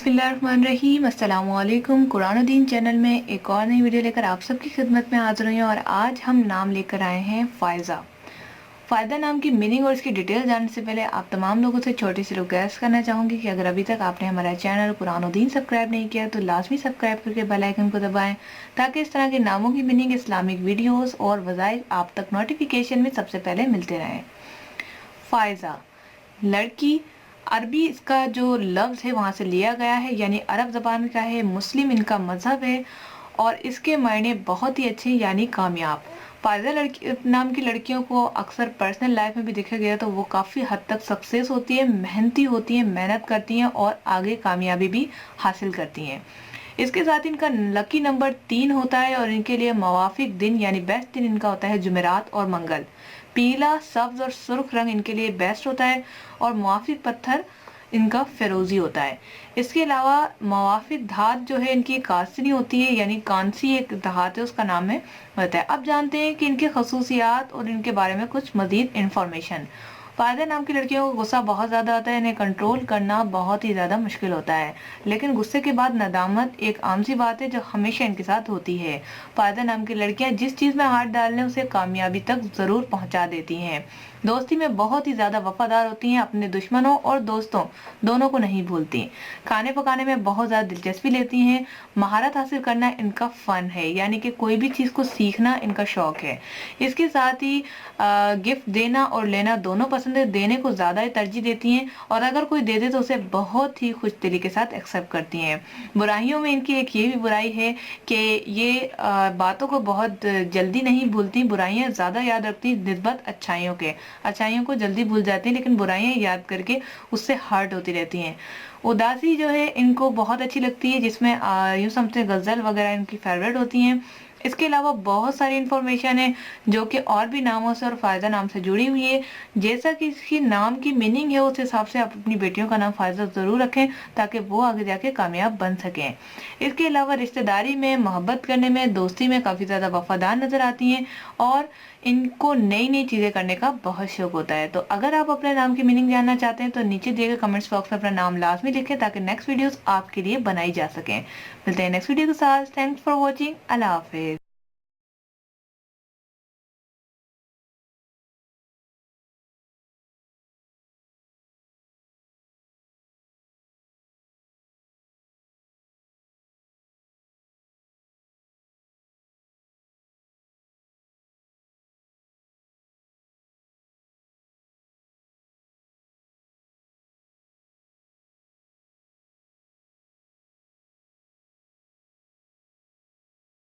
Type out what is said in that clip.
बिस्मिल्लाहिर्रहमानिर्रहीम। अस्सलाम वालेकुम। कुरान और दीन चैनल में एक और नई वीडियो लेकर आप सबकी खिदमत में हाजिर हुई हूँ और आज हम नाम लेकर आए हैं फ़ायज़ा। फ़ायदा नाम की मीनिंग और इसकी डिटेल जानने से पहले आप तमाम लोगों से छोटी सी रिक्वेस्ट करना चाहूँगी कि अगर अभी तक आपने हमारा चैनल कुरान और दीन सब्सक्राइब नहीं किया तो लाजमी सब्सक्राइब करके बेल आइकन को दबाएं ताकि इस तरह के नामों की मीनिंग, इस्लामिक वीडियोज़ और वज़ाइफ आप तक नोटिफिकेशन में सबसे पहले मिलते रहें। फ़ायज़ा लड़की, अरबी इसका जो लफ्ज़ है वहाँ से लिया गया है, यानी अरब ज़बान का है। मुस्लिम इनका मज़हब है और इसके मायने बहुत ही अच्छे यानी कामयाब। फ़ायज़ा लड़की नाम की लड़कियों को अक्सर पर्सनल लाइफ में भी देखा गया तो वो काफ़ी हद तक सक्सेस होती है, मेहनती होती हैं, मेहनत करती हैं और आगे कामयाबी भी हासिल करती हैं। इसके साथ इनका लकी नंबर 3 होता है और इनके लिए मवाफिक दिन यानी बेस्ट दिन इनका होता है जुमेरात और मंगल। पीला, सब्ज और सुर्ख रंग इनके लिए बेस्ट होता है और मुवाफिक पत्थर इनका फिरोजी होता है। इसके अलावा मुवाफिक धात जो है इनकी कांसनी होती है, यानी कांसी एक धात है, उसका नाम है होता है। अब जानते हैं कि इनके खसूसियात और इनके बारे में कुछ मजीद इंफॉर्मेशन। फ़ायदा नाम की लड़कियों को गुस्सा बहुत ज़्यादा आता है, इन्हें कंट्रोल करना बहुत ही ज़्यादा मुश्किल होता है, लेकिन गुस्से के बाद नदामत एक आम सी बात है जो हमेशा इनके साथ होती है। फ़ायदा नाम की लड़कियां जिस चीज़ में हाथ डाल लें उसे कामयाबी तक ज़रूर पहुंचा देती हैं। दोस्ती में बहुत ही ज़्यादा वफादार होती हैं, अपने दुश्मनों और दोस्तों दोनों को नहीं भूलती। खाने पकाने में बहुत ज़्यादा दिलचस्पी लेती हैं। महारत हासिल करना इनका फ़न है, यानी कि कोई भी चीज़ को सीखना इनका शौक़ है। इसके साथ ही गिफ्ट देना और लेना दोनों पसंद है। देने को ज़्यादा ही तरजीह देती हैं और अगर कोई दे दे तो उसे बहुत ही खुश दिली के साथ एक्सेप्ट करती हैं। बुराइयों में इनकी एक ये भी बुराई है कि ये बातों को बहुत जल्दी नहीं भूलती, बुराइयां ज़्यादा याद रखती निस्बत अच्छाइयों के। अच्छाइयों को जल्दी भूल जाती हैं लेकिन बुराइयां याद करके उससे हर्ट होती रहती हैं। उदासी जो है इनको बहुत अच्छी लगती है, जिसमें यूँ समझते गज़ल वगैरह इनकी फेवरेट होती हैं। इसके अलावा बहुत सारी इंफॉर्मेशन है जो कि और भी नामों से और फ़ायदा नाम से जुड़ी हुई है। जैसा कि इसकी नाम की मीनिंग है उस हिसाब से आप अपनी बेटियों का नाम फ़ायदा ज़रूर रखें ताकि वो आगे जाके कामयाब बन सकें। इसके अलावा रिश्तेदारी में, मोहब्बत करने में, दोस्ती में काफ़ी ज़्यादा वफादार नज़र आती हैं और इनको नई नई चीज़ें करने का बहुत शौक होता है। तो अगर आप अपने नाम की मीनिंग जानना चाहते हैं तो नीचे दिए गए कमेंट्स बॉक्स में अपना नाम लाजमी लिखें ताकि नेक्स्ट वीडियोस आपके लिए बनाई जा सकें। मिलते हैं नेक्स्ट वीडियो के साथ। Thanks for watching. अल्लाह हाफिज़।